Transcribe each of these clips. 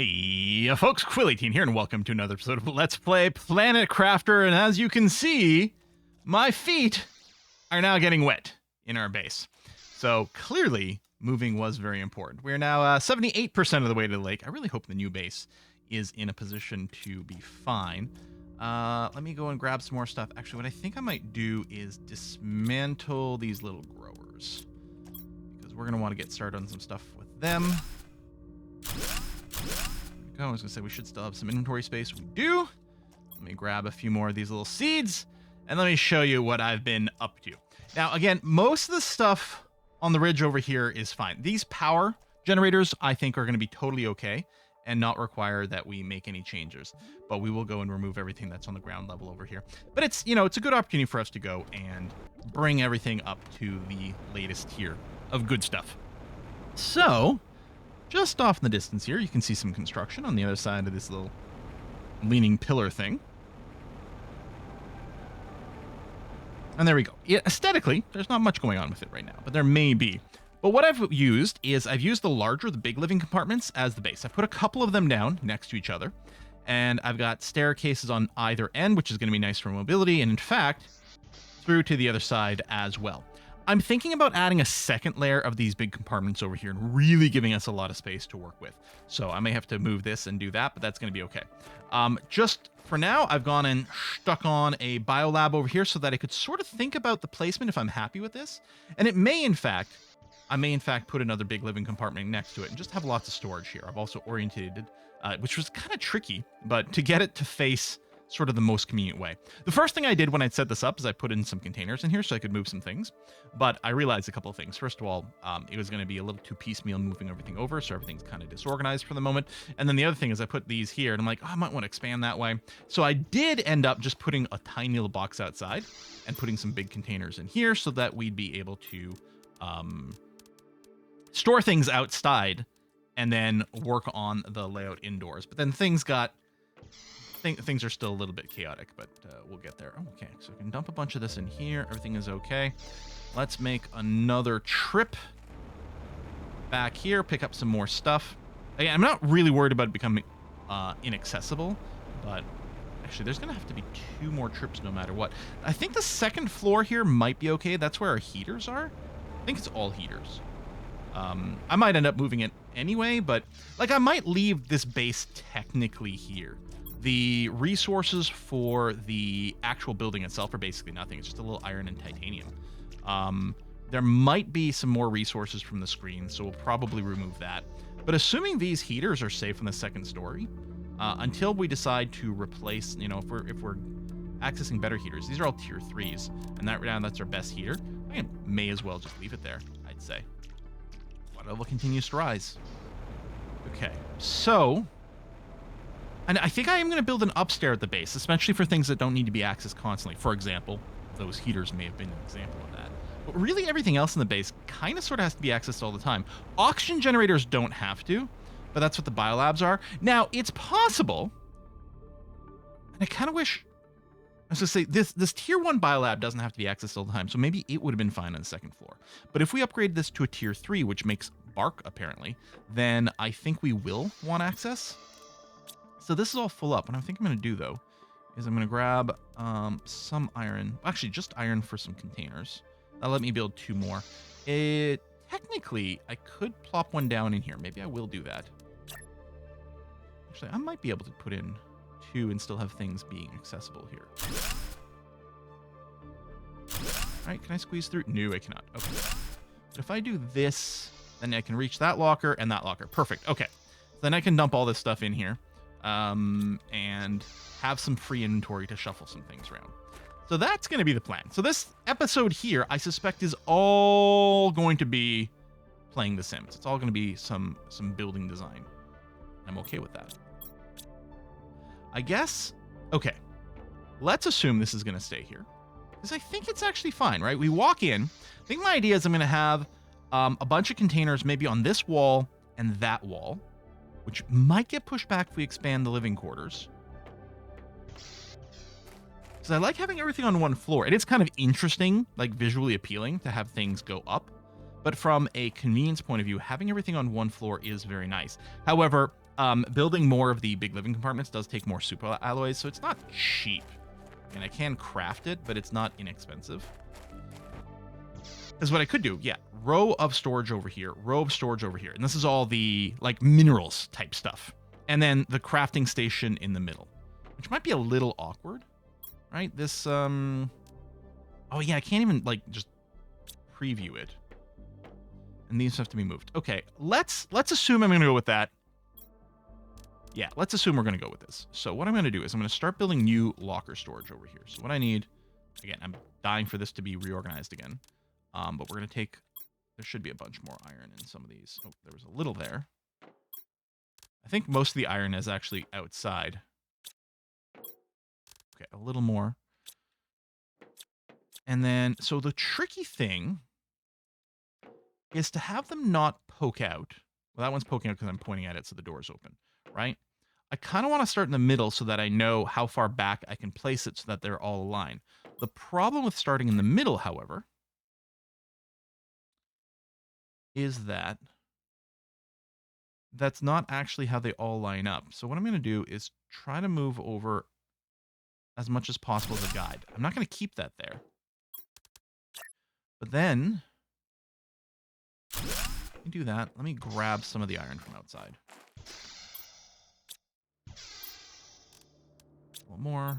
Hey, folks, Quilly18 here, and welcome to another episode of Let's Play Planet Crafter. And as you can see, my feet are now getting wet in our base. So clearly, moving was very important. We're now 78% of the way to the lake. I really hope the new base is in a position to be fine. Let me go and grab some more stuff. Actually, what I think I might do is dismantle these little growers, because we're going to want to get started on some stuff with them. I was going to say we should still have some inventory space. We do. Let me grab a few more of these little seeds, and let me show you what I've been up to. Now, again, most of the stuff on the ridge over here is fine. These power generators, I think, are going to be totally okay and not require that we make any changes. But we will go and remove everything that's on the ground level over here. But it's, you know, it's a good opportunity for us to go and bring everything up to the latest tier of good stuff. So, just off in the distance here, you can see some construction on the other side of this little leaning pillar thing. And there we go. Yeah, aesthetically, there's not much going on with it right now, but there may be. But what I've used is I've used the big living compartments as the base. I've put a couple of them down next to each other, and I've got staircases on either end, which is going to be nice for mobility, and in fact, through to the other side as well. I'm thinking about adding a second layer of these big compartments over here and really giving us a lot of space to work with. So I may have to move this and do that, but that's going to be okay. Just for now, I've gone and stuck on a biolab over here so that I could sort of think about the placement if I'm happy with this. And I may in fact put another big living compartment next to it and just have lots of storage here. I've also orientated, which was kind of tricky, but to get it to face sort of the most convenient way. The first thing I did when I set this up is I put in some containers in here so I could move some things, but I realized a couple of things. First of all, it was going to be a little too piecemeal moving everything over, so everything's kind of disorganized for the moment. And then the other thing is I put these here, and I'm like, oh, I might want to expand that way. So I did end up just putting a tiny little box outside and putting some big containers in here so that we'd be able to store things outside and then work on the layout indoors. But then things are still a little bit chaotic, but we'll get there. Okay, so we can dump a bunch of this in here. Everything is okay. Let's make another trip back here, pick up some more stuff. Again, I'm not really worried about it becoming inaccessible, but actually there's going to have to be 2 more trips no matter what. I think the second floor here might be okay. That's where our heaters are. I think it's all heaters. I might end up moving it anyway, but like I might leave this base technically here. The resources for the actual building itself are basically nothing. It's just a little iron and titanium. There might be some more resources from the screen, so we'll probably remove that. But assuming these heaters are safe in the second story, until we decide to replace, you know, if we're accessing better heaters, these are all tier 3s, and that's our best heater. I may as well just leave it there, I'd say. Water level continues to rise. Okay, so. And I think I am going to build an upstairs at the base, especially for things that don't need to be accessed constantly. For example, those heaters may have been an example of that. But really everything else in the base kind of sort of has to be accessed all the time. Oxygen generators don't have to, but that's what the biolabs are. Now, it's possible, and I kind of wish, I was going to say, this tier 1 biolab doesn't have to be accessed all the time, so maybe it would have been fine on the second floor. But if we upgrade this to a tier 3, which makes bark, apparently, then I think we will want access. So this is all full up. What I think I'm going to do, though, is I'm going to grab some iron. Actually, just iron for some containers. That'll let me build 2 more. Technically, I could plop one down in here. Maybe I will do that. Actually, I might be able to put in 2 and still have things being accessible here. All right, can I squeeze through? No, I cannot. Okay. But if I do this, then I can reach that locker and that locker. Perfect. Okay. So then I can dump all this stuff in here. And have some free inventory to shuffle some things around. So that's going to be the plan. So this episode here, I suspect, is all going to be playing The Sims. It's all going to be some building design. I'm okay with that. I guess, okay, let's assume this is going to stay here, because I think it's actually fine, right? We walk in. I think my idea is I'm going to have a bunch of containers maybe on this wall and that wall, which might get pushed back if we expand the living quarters. Because I like having everything on one floor. It is kind of interesting, like visually appealing, to have things go up. But from a convenience point of view, having everything on one floor is very nice. However, Building more of the big living compartments does take more super alloys, so it's not cheap. And I can craft it, but it's not inexpensive. Is what I could do. Yeah, row of storage over here, row of storage over here. And this is all the, like, minerals type stuff. And then the crafting station in the middle, which might be a little awkward, right? This, oh yeah, I can't even, like, just preview it. And these have to be moved. Okay, let's assume I'm going to go with that. Yeah, let's assume we're going to go with this. So what I'm going to do is I'm going to start building new locker storage over here. So what I need, again, I'm dying for this to be reorganized again. But we're going to take, there should be a bunch more iron in some of these. Oh, there was a little there. I think most of the iron is actually outside. Okay, a little more. And then, so the tricky thing is to have them not poke out. Well, that one's poking out because I'm pointing at it so the door's open, right? I kind of want to start in the middle so that I know how far back I can place it so that they're all aligned. The problem with starting in the middle, however, is that that's not actually how they all line up. So what I'm going to do is try to move over as much as possible as a guide. I'm not going to keep that there. But then, let me do that. Let me grab some of the iron from outside. A little more. And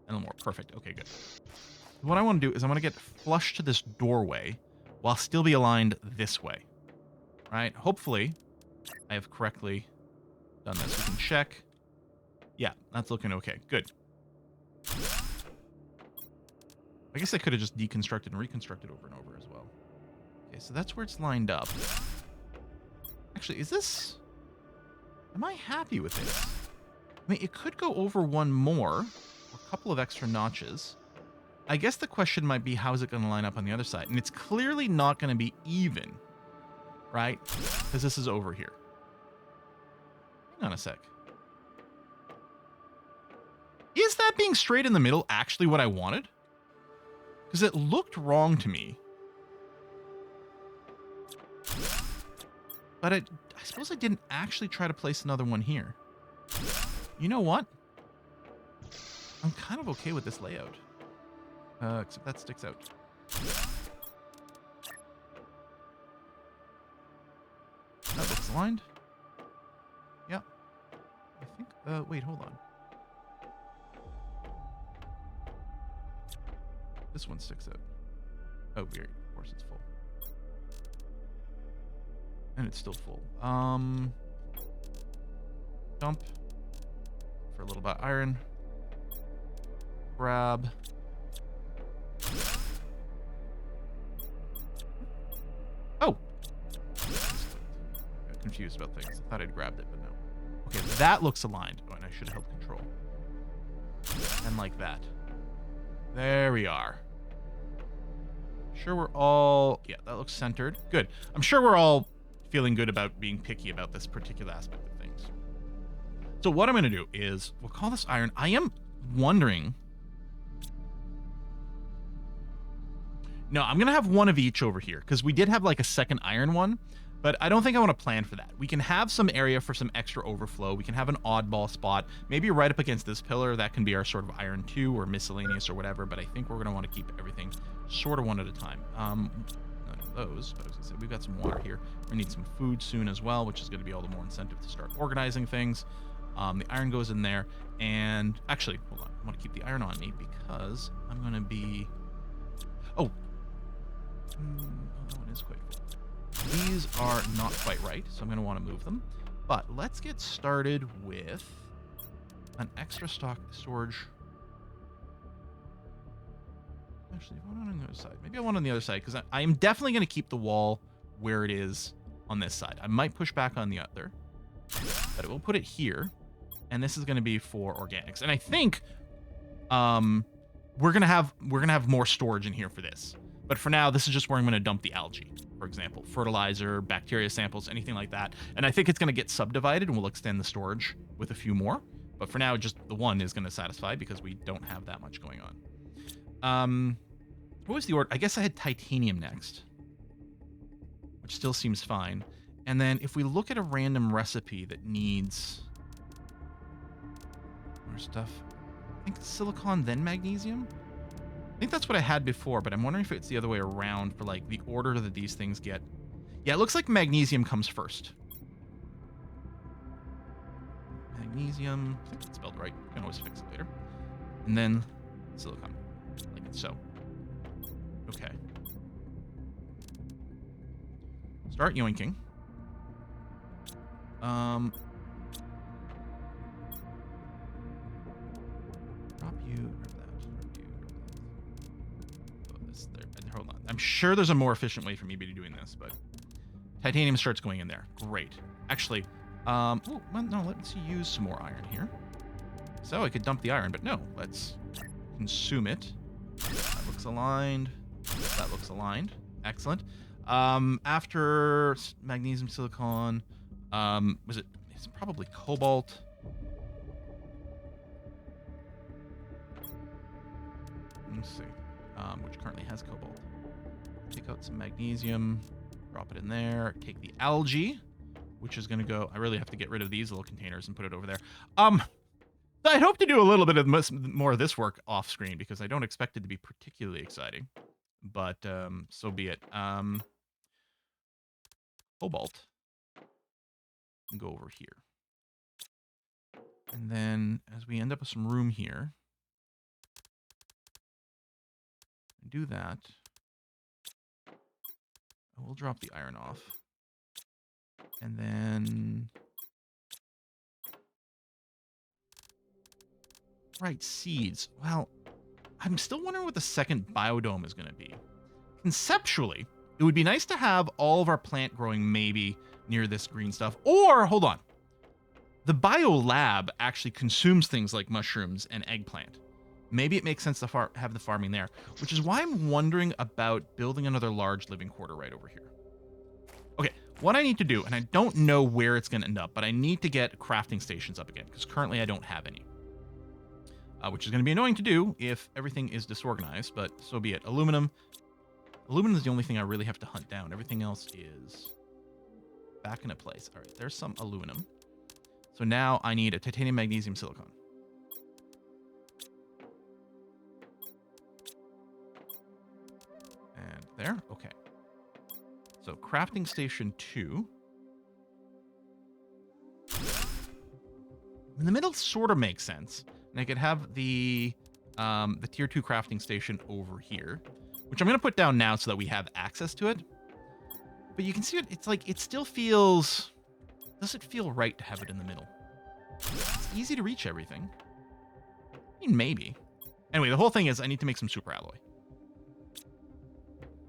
a little more. Perfect. Okay, good. What I want to do is I want to get flush to this doorway while still be aligned this way. Right? Hopefully, I have correctly done this. We can check. Yeah, that's looking okay. Good. I guess I could have just deconstructed and reconstructed over and over as well. Okay, so that's where it's lined up. Actually, is this... Am I happy with this? I mean, it could go over one more, or a couple of extra notches. I guess the question might be, how is it going to line up on the other side? And it's clearly not going to be even, right? Because this is over here. Hang on a sec. Is that being straight in the middle actually what I wanted? Because it looked wrong to me. But I suppose I didn't actually try to place another one here. You know what? I'm kind of okay with this layout. Except that sticks out. That looks aligned. Yeah. I think, wait, hold on. This one sticks out. Oh, weird. Of course it's full. And it's still full. Dump. For a little bit of iron. Grab. Oh! Got confused about things. I thought I'd grabbed it, but no. Okay, that looks aligned. Oh, and I should have held control. And like that. There we are. Sure we're all... Yeah, that looks centered. Good. I'm sure we're all feeling good about being picky about this particular aspect of things. So what I'm going to do is, we'll call this iron. I am wondering... No, I'm going to have one of each over here, because we did have like a second iron one, but I don't think I want to plan for that. We can have some area for some extra overflow. We can have an oddball spot, maybe right up against this pillar. That can be our sort of iron 2 or miscellaneous or whatever, but I think we're going to want to keep everything sort of one at a time. None of those, but I was going to say, we've got some water here. We need some food soon as well, which is going to be all the more incentive to start organizing things. The iron goes in there, and actually, hold on. I want to keep the iron on me because I'm going to be... Oh, that one is quite full. These are not quite right, so I'm going to want to move them. But let's get started with an extra stock storage. Actually, one on the other side. Maybe I want on the other side, because I am definitely going to keep the wall where it is on this side. I might push back on the other, but we'll put it here. And this is going to be for organics. And I think we're gonna have more storage in here for this. But for now, this is just where I'm going to dump the algae, for example, fertilizer, bacteria samples, anything like that. And I think it's going to get subdivided, and we'll extend the storage with a few more. But for now, just the one is going to satisfy because we don't have that much going on. What was the order? I guess I had titanium next, which still seems fine. And then if we look at a random recipe that needs more stuff, I think silicon, then magnesium. I think that's what I had before, but I'm wondering if it's the other way around for like the order that these things get. Yeah, it looks like magnesium comes first. Magnesium, I think it's spelled right. You can always fix it later. And then silicon, like so. Okay. Start yoinking. Drop you, grab that, drop you, grab that. Oh, this there. Hold on. I'm sure there's a more efficient way for me to be doing this, but titanium starts going in there. Great. Actually, oh, well, no, let's use some more iron here. So I could dump the iron, but no, let's consume it. That looks aligned. That looks aligned. Excellent. After magnesium, silicon, it's probably cobalt. Let's see, which currently has cobalt. Take out some magnesium, drop it in there. Take the algae, which is going to go. I really have to get rid of these little containers and put it over there. I'd hope to do a little bit of more of this work off screen because I don't expect it to be particularly exciting, but so be it. Cobalt can go over here. And then as we end up with some room here, do that. I will drop the iron off. And then... Right, seeds. Well, I'm still wondering what the second biodome is going to be. Conceptually, it would be nice to have all of our plant growing maybe near this green stuff. Or, hold on. The biolab actually consumes things like mushrooms and eggplant. Maybe it makes sense to have the farming there, which is why I'm wondering about building another large living quarter right over here. Okay, what I need to do, and I don't know where it's going to end up, but I need to get crafting stations up again, because currently I don't have any. Which is going to be annoying to do if everything is disorganized, but so be it. Aluminum. Aluminum is the only thing I really have to hunt down. Everything else is back into place. All right, there's some aluminum. So now I need a titanium, magnesium, silicon. And there, okay. So crafting station 2. In the middle sort of makes sense. And I could have the tier 2 crafting station over here, which I'm going to put down now so that we have access to it. But you can see it's like, it still feels, does it feel right to have it in the middle? It's easy to reach everything. I mean, maybe. Anyway, the whole thing is I need to make some super alloy.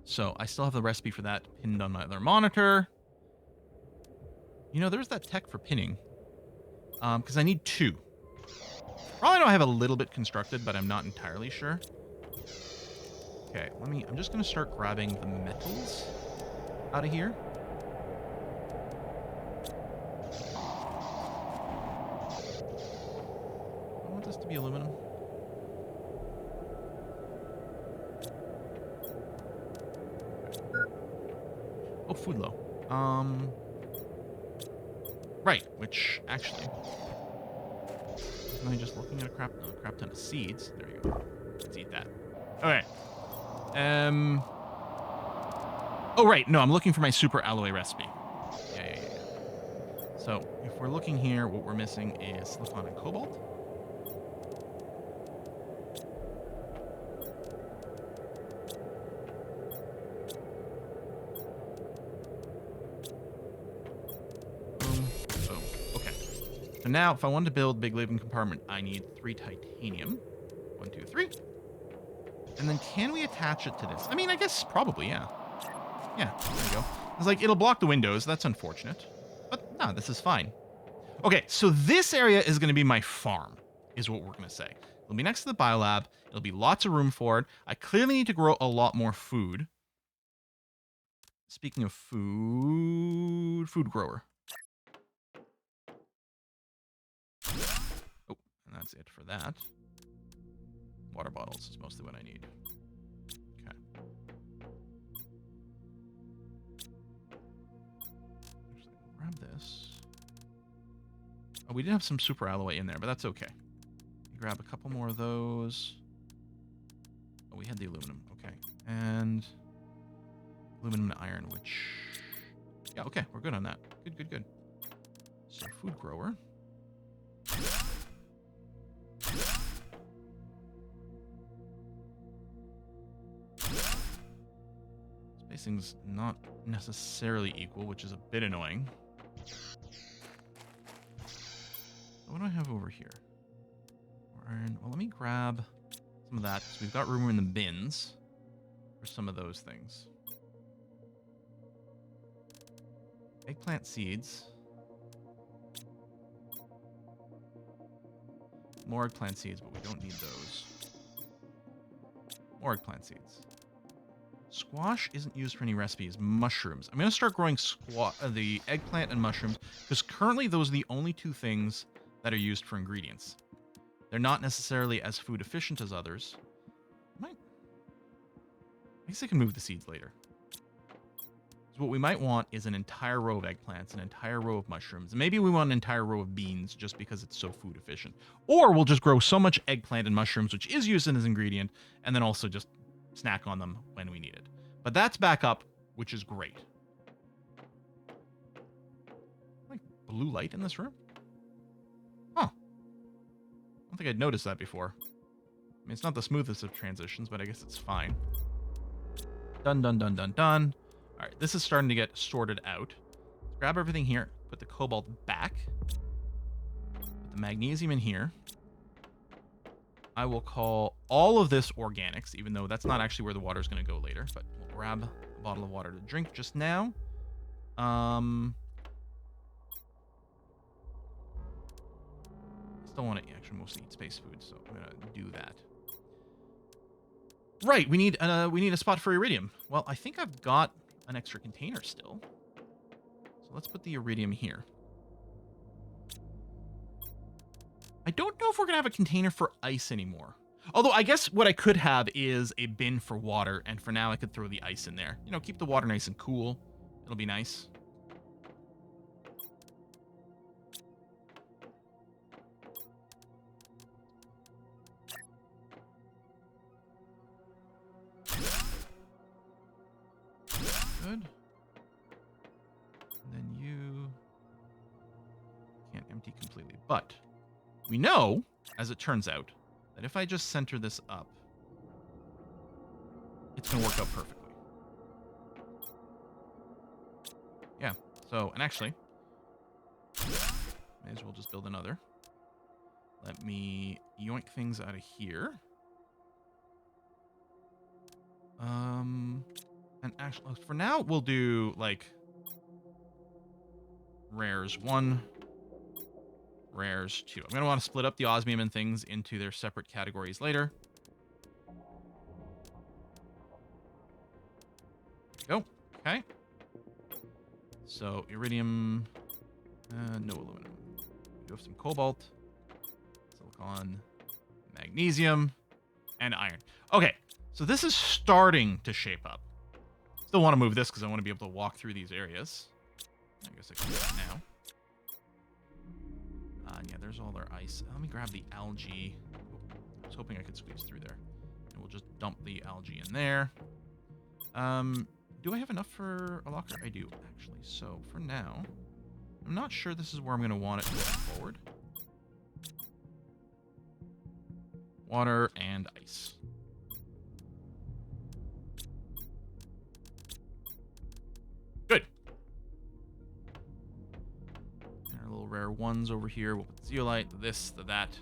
So I still have the recipe for that pinned on my other monitor. You know, there's that tech for pinning. Because I need 2. Probably know I have a little bit constructed, but I'm not entirely sure. Okay, I'm just going to start grabbing the metals out of here. I want this to be aluminum. Oh, food low. Right, which actually... Am I just looking at a crap ton of seeds? There you go. Let's eat that. Okay. Oh, right. No, I'm looking for my super alloy recipe. Yeah. So, if we're looking here, what we're missing is silicon and cobalt. Boom. Okay. So now, if I wanted to build big living compartment, I need 3 titanium. 1, 2, 3. And then can we attach it to this? I mean, I guess probably, yeah. Yeah, there you go. It's like, it'll block the windows. That's unfortunate. But no, this is fine. Okay, so this area is going to be my farm, is what we're going to say. It'll be next to the biolab. It'll be lots of room for it. I clearly need to grow a lot more food. Speaking of food grower. Oh, and that's it for that. Water bottles is mostly what I need. Okay. grab this. Oh, we did have some super alloy in there, but that's okay. Grab a couple more of those. Oh, we had the aluminum. Okay. And aluminum and iron, which... Yeah, okay. We're good on that. Good, good, good. So, food grower. Spacing's not necessarily equal, which is a bit annoying. What do I have over here? Iron. Well, let me grab some of that, because we've got room in the bins for some of those things. Eggplant seeds. More eggplant seeds, but we don't need those. More eggplant seeds. Squash isn't used for any recipes. Mushrooms. I'm going to start growing the eggplant and mushrooms, because currently those are the only two things that are used for ingredients. They're not necessarily as food efficient as others. I guess I can move the seeds later. So what we might want is an entire row of eggplants, an entire row of mushrooms. And maybe we want an entire row of beans just because it's so food efficient. Or we'll just grow so much eggplant and mushrooms, which is used as an ingredient, and then also just snack on them when we need it. But that's back up, which is great. Like blue light in this room? Huh. I don't think I'd noticed that before. I mean, it's not the smoothest of transitions, but I guess it's fine. Done, done, done, done, done. All right, this is starting to get sorted out. Let's grab everything here, put the cobalt back, put the magnesium in here. I will call all of this organics, even though that's not actually where the water is going to go later, but we'll grab a bottle of water to drink just now. Still want to actually mostly eat space food, so I'm gonna do that. Right, we need a spot for iridium. Well, I think I've got an extra container still, so let's put the iridium here. I don't know if we're gonna have a container for ice anymore. Although I guess what I could have is a bin for water, and for now I could throw the ice in there. You know, keep the water nice and cool. It'll be nice. Good. And then you can't empty completely. But we know, as it turns out, that if I just center this up, it's going to work out perfectly. Yeah. So, and actually, may as well just build another. Let me yoink things out of here. And actually, for now, we'll do, like, rares 1, rares 2. I'm going to want to split up the osmium and things into their separate categories later. There we go. Okay. So, iridium, no aluminum. We do have some cobalt, silicon, magnesium, and iron. Okay, so this is starting to shape up. Still want to move this because I want to be able to walk through these areas. I guess I can do that now. Yeah, there's all their ice. Let me grab the algae. I was hoping I could squeeze through there. And we'll just dump the algae in there. Do I have enough for a locker? I do, actually. So, for now, I'm not sure this is where I'm going to want it going forward. Water and ice. Good. And our little rare ones over here. We'll put the zeolite, this, that.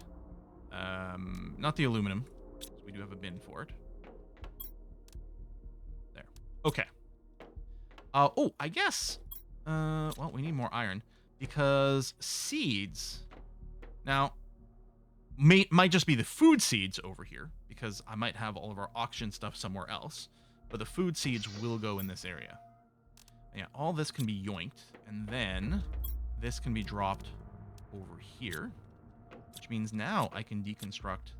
Not the aluminum. So we do have a bin for it. There. Okay. Oh, I guess. Well, we need more iron because seeds. Now, might just be the food seeds over here because I might have all of our auction stuff somewhere else, but the food seeds will go in this area. Yeah, all this can be yoinked, and then this can be dropped over here, which means now I can deconstruct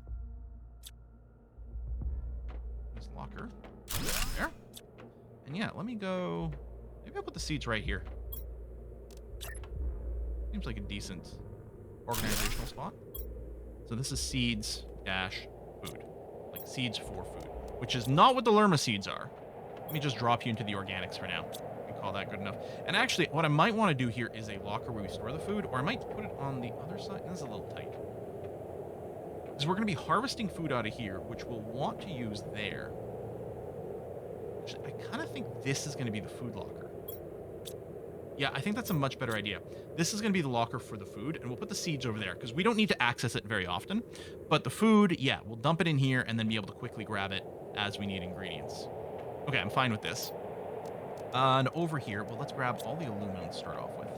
this locker there. And yeah, let me go. Maybe I'll put the seeds right here. Seems like a decent organizational spot. So this is seeds dash food. Like seeds for food. Which is not what the Lerma seeds are. Let me just drop you into the organics for now. We call that good enough. And actually, what I might want to do here is a locker where we store the food, or I might put it on the other side. This is a little tight. Because we're going to be harvesting food out of here, which we'll want to use there. Actually, I kind of think this is going to be the food locker. Yeah, I think that's a much better idea. This is going to be the locker for the food, and we'll put the seeds over there, because we don't need to access it very often. But the food, yeah, we'll dump it in here, and then be able to quickly grab it as we need ingredients. Okay, I'm fine with this. And over here, well, let's grab all the aluminum to start off with.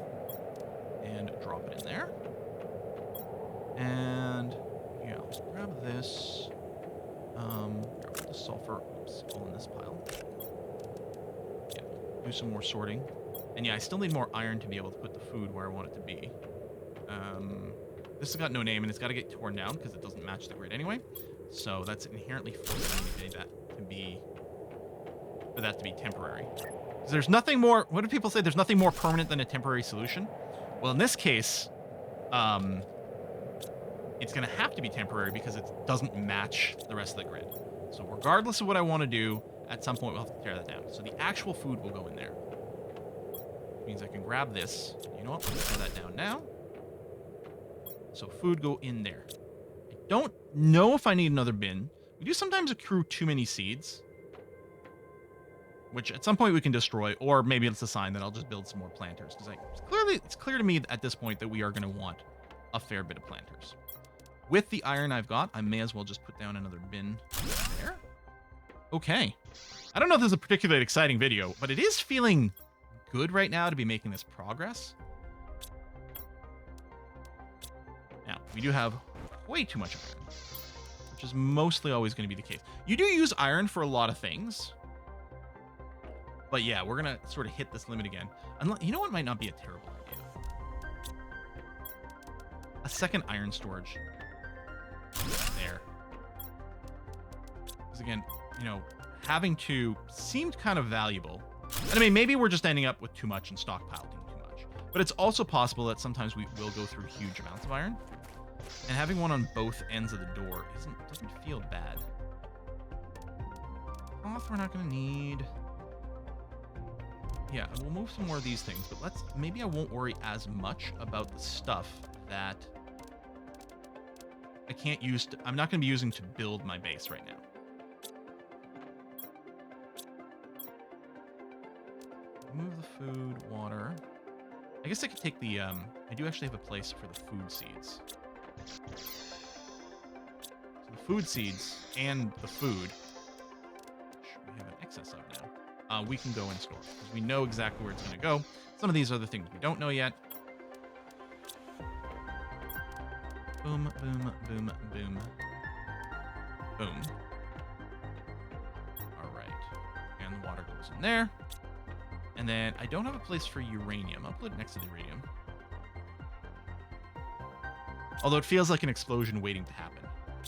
And drop it in there. And, yeah, let's grab this. Grab the sulfur. Oops, all in this pile. Yeah, do some more sorting. And yeah, I still need more iron to be able to put the food where I want it to be. This has got no name, and it's got to get torn down because it doesn't match the grid anyway. So that's inherently forcing that to be, for that to be temporary. There's nothing more, what do people say? There's nothing more permanent than a temporary solution. Well, in this case, it's going to have to be temporary because it doesn't match the rest of the grid. So regardless of what I want to do, at some point we'll have to tear that down. So the actual food will go in there. Which means I can grab this. You know what? Let's tear that down now. So food go in there. I don't know if I need another bin. We do sometimes accrue too many seeds, which at some point we can destroy, or maybe it's a sign that I'll just build some more planters, because it's clear to me at this point that we are going to want a fair bit of planters. With the iron I've got, I may as well just put down another bin there. Okay. I don't know if this is a particularly exciting video, but it is feeling good right now to be making this progress. Now, we do have way too much iron, which is mostly always going to be the case. You do use iron for a lot of things. But yeah, we're going to sort of hit this limit again. You know what might not be a terrible idea? A second iron storage. There. Because again, you know, having to seemed kind of valuable. And I mean, maybe we're just ending up with too much and stockpiling too much. But it's also possible that sometimes we will go through huge amounts of iron. And having one on both ends of the door doesn't feel bad. Cloth we're not going to need. Yeah, we'll move some more of these things, but maybe I won't worry as much about the stuff that I can't use I'm not going to be using to build my base right now. Move the food, water. I guess I could take the, I do actually have a place for the food seeds. So the food seeds and the food, which we have an excess of now, we can go and store because we know exactly where it's going to go. Some of these are the things we don't know yet. Boom, boom, boom, boom, boom. All right. And the water goes in there. And then I don't have a place for uranium. I'll put it next to the uranium. Although it feels like an explosion waiting to happen.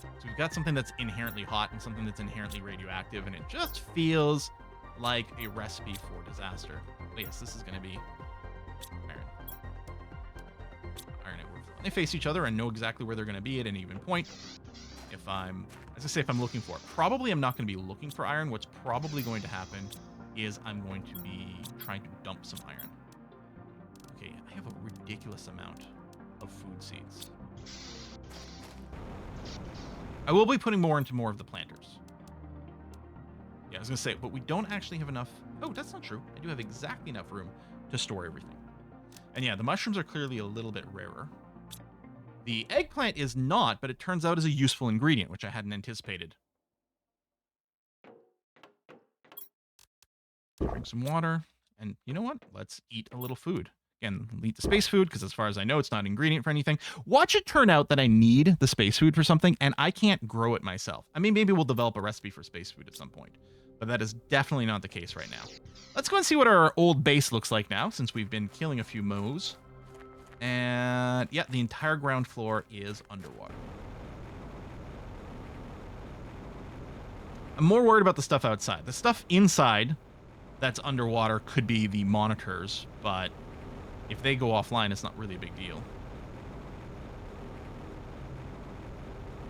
So we've got something that's inherently hot and something that's inherently radioactive, and it just feels like a recipe for disaster. But yes, this is going to be iron. Iron and wood. They face each other and know exactly where they're going to be at any given point. If I'm looking for it. Probably I'm not going to be looking for iron. What's probably going to happen is I'm going to be trying to dump some iron. Okay, I have a ridiculous amount of food seeds. I will be putting more into more of the planters. Yeah, I was going to say, but we don't actually have enough. Oh, that's not true. I do have exactly enough room to store everything. And yeah, the mushrooms are clearly a little bit rarer. The eggplant is not, but it turns out is a useful ingredient, which I hadn't anticipated. Drink some water, and you know what? Let's eat a little food. Again, we'll eat the space food, because as far as I know, it's not an ingredient for anything. Watch it turn out that I need the space food for something, and I can't grow it myself. I mean, maybe we'll develop a recipe for space food at some point, but that is definitely not the case right now. Let's go and see what our old base looks like now, since we've been killing a few moes. And yeah, the entire ground floor is underwater. I'm more worried about the stuff outside. The stuff inside that's underwater could be the monitors, but if they go offline, it's not really a big deal.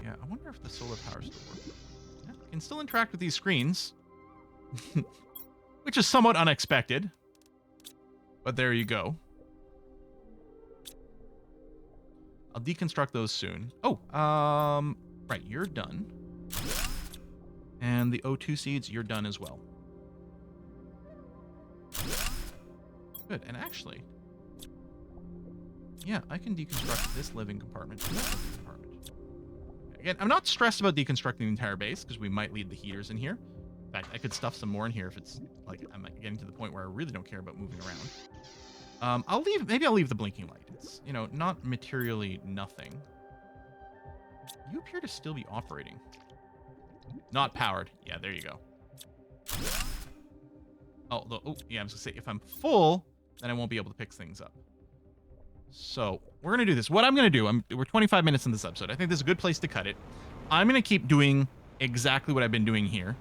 Yeah, I wonder if the solar power still works. Yeah, you can still interact with these screens, which is somewhat unexpected. But there you go. I'll deconstruct those soon. Oh, right, you're done. And the O2 seeds, you're done as well. Good, and actually, yeah, I can deconstruct this living compartment and that living compartment. Again, I'm not stressed about deconstructing the entire base because we might leave the heaters in here. In fact, I could stuff some more in here if it's like I'm getting to the point where I really don't care about moving around. Maybe I'll leave the blinking light. It's, you know, not materially nothing. You appear to still be operating. Not powered. Yeah, there you go. Oh, yeah, I was gonna say, if I'm full, then I won't be able to pick things up. So, we're gonna do this. What I'm gonna do, we're 25 minutes in this episode. I think this is a good place to cut it. I'm gonna keep doing exactly what I've been doing here.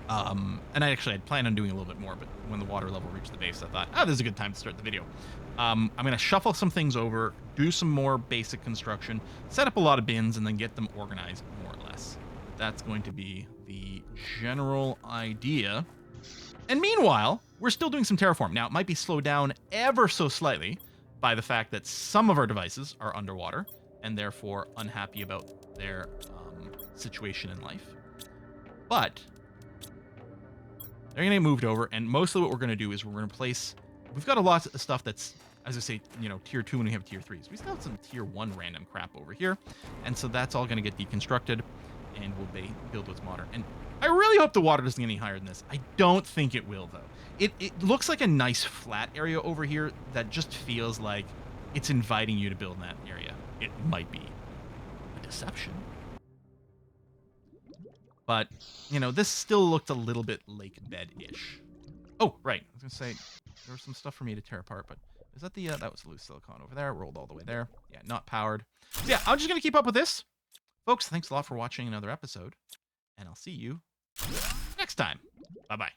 And I actually had planned on doing a little bit more, but when the water level reached the base, I thought, oh, this is a good time to start the video. I'm going to shuffle some things over, do some more basic construction, set up a lot of bins, and then get them organized more or less. That's going to be the general idea. And meanwhile, we're still doing some terraform. Now, it might be slowed down ever so slightly by the fact that some of our devices are underwater and therefore unhappy about their situation in life. But they're going to get moved over, and mostly what we're going to do is we're going to place... We've got a lot of stuff that's, as I say, you know, tier 2 when we have tier 3s. We still have some tier 1 random crap over here, and so that's all going to get deconstructed, and we'll build what's modern. And I really hope the water doesn't get any higher than this. I don't think it will, though. It looks like a nice flat area over here that just feels like it's inviting you to build in that area. It might be a deception. But, you know, this still looked a little bit lake bed-ish. Oh, right. I was going to say, there was some stuff for me to tear apart, but is that the, that was the loose silicon over there, rolled all the way there. Yeah, not powered. So yeah, I'm just going to keep up with this. Folks, thanks a lot for watching another episode, and I'll see you next time. Bye-bye.